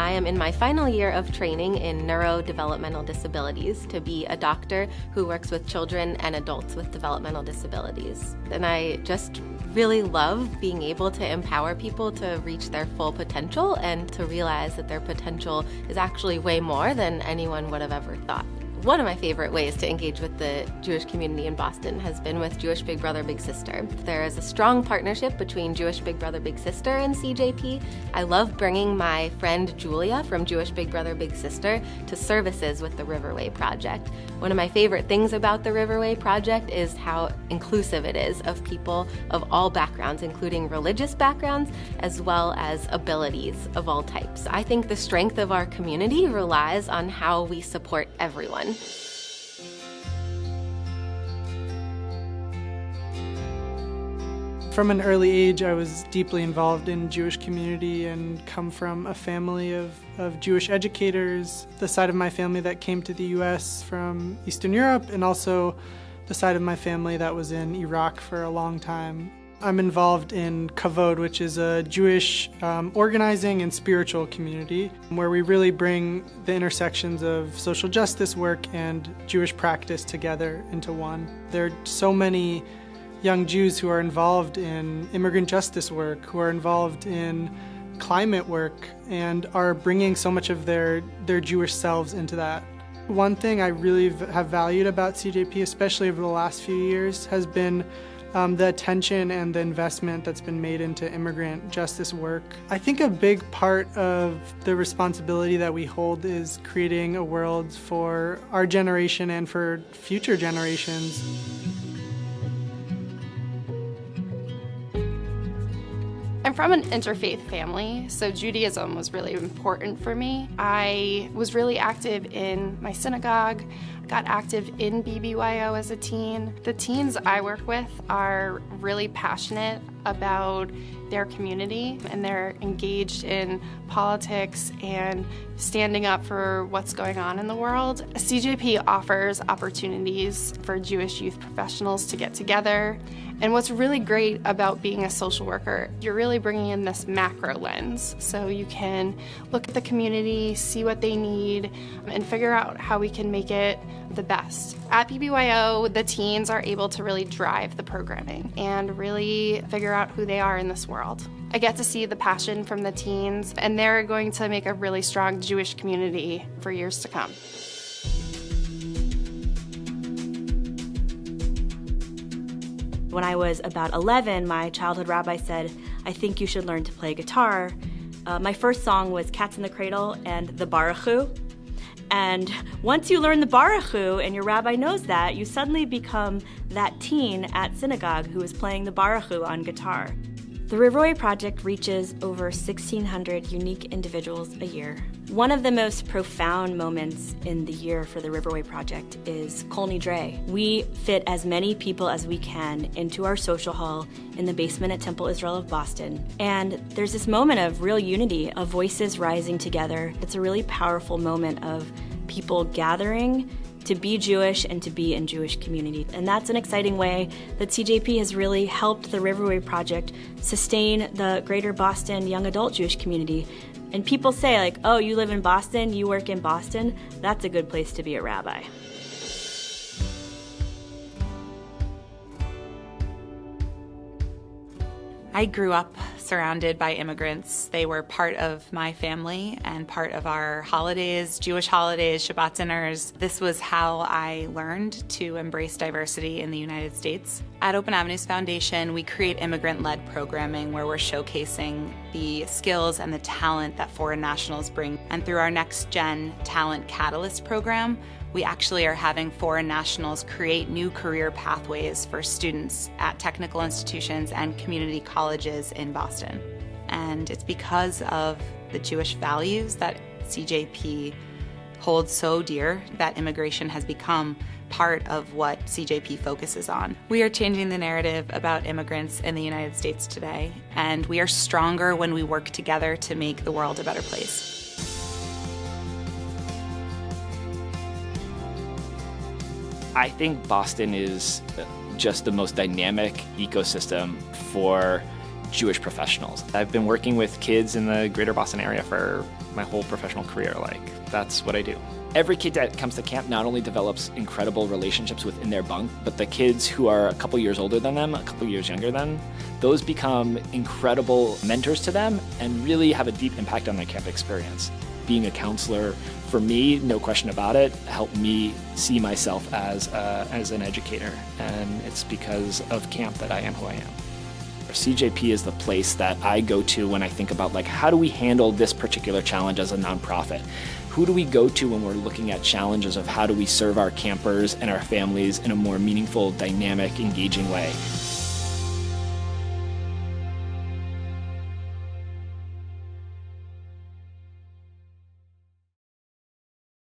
I am in my final year of training in neurodevelopmental disabilities to be a doctor who works with children and adults with developmental disabilities. And I just really love being able to empower people to reach their full potential and to realize that their potential is actually way more than anyone would have ever thought. One of my favorite ways to engage with the Jewish community in Boston has been with Jewish Big Brother Big Sister. There is a strong partnership between Jewish Big Brother Big Sister and CJP. I love bringing my friend Julia from Jewish Big Brother Big Sister to services with the Riverway Project. One of my favorite things about the Riverway Project is how inclusive it is of people of all backgrounds, including religious backgrounds, as well as abilities of all types. I think the strength of our community relies on how we support everyone. From an early age, I was deeply involved in Jewish community and come from a family of Jewish educators, the side of my family that came to the US from Eastern Europe, and also the side of my family that was in Iraq for a long time. I'm involved in Kavod, which is a Jewish organizing and spiritual community where we really bring the intersections of social justice work and Jewish practice together into one. There are so many young Jews who are involved in immigrant justice work, who are involved in climate work, and are bringing so much of their Jewish selves into that. One thing I really have valued about CJP, especially over the last few years, has been the attention and the investment that's been made into immigrant justice work. I think a big part of the responsibility that we hold is creating a world for our generation and for future generations. I'm from an interfaith family, so Judaism was really important for me. I was really active in my synagogue, got active in BBYO as a teen. The teens I work with are really passionate about their community, and they're engaged in politics and standing up for what's going on in the world. CJP offers opportunities for Jewish youth professionals to get together. And what's really great about being a social worker, you're really bringing in this macro lens. So you can look at the community, see what they need, and figure out how we can make it the best. At BBYO, the teens are able to really drive the programming and really figure out who they are in this world. I get to see the passion from the teens, and they're going to make a really strong Jewish community for years to come. When I was about 11, my childhood rabbi said, "I think you should learn to play guitar." My first song was Cats in the Cradle and the Baruch Hu. And once you learn the Baruch Hu, and your rabbi knows that, you suddenly become that teen at synagogue who is playing the Baruch Hu on guitar. The Riverway Project reaches over 1,600 unique individuals a year. One of the most profound moments in the year for the Riverway Project is Kol Nidre. We fit as many people as we can into our social hall in the basement at Temple Israel of Boston. And there's this moment of real unity, of voices rising together. It's a really powerful moment of people gathering to be Jewish and to be in Jewish community. And that's an exciting way that CJP has really helped the Riverway Project sustain the greater Boston young adult Jewish community. And people say, like, oh, you live in Boston, you work in Boston, that's a good place to be a rabbi. I grew up surrounded by immigrants. They were part of my family and part of our holidays, Jewish holidays, Shabbat dinners. This was how I learned to embrace diversity in the United States. At Open Avenues Foundation, we create immigrant-led programming where we're showcasing the skills and the talent that foreign nationals bring. And through our Next Gen Talent Catalyst program, we actually are having foreign nationals create new career pathways for students at technical institutions and community colleges in Boston. And it's because of the Jewish values that CJP holds so dear that immigration has become part of what CJP focuses on. We are changing the narrative about immigrants in the United States today, and we are stronger when we work together to make the world a better place. I think Boston is just the most dynamic ecosystem for Jewish professionals. I've been working with kids in the greater Boston area for my whole professional career. That's what I do. Every kid that comes to camp not only develops incredible relationships within their bunk, but the kids who are a couple years older than them, a couple years younger than, those become incredible mentors to them and really have a deep impact on their camp experience. Being a counselor, for me, no question about it, helped me see myself as an educator, and it's because of camp that I am who I am. CJP is the place that I go to when I think about how do we handle this particular challenge as a nonprofit? Who do we go to when we're looking at challenges of how do we serve our campers and our families in a more meaningful, dynamic, engaging way?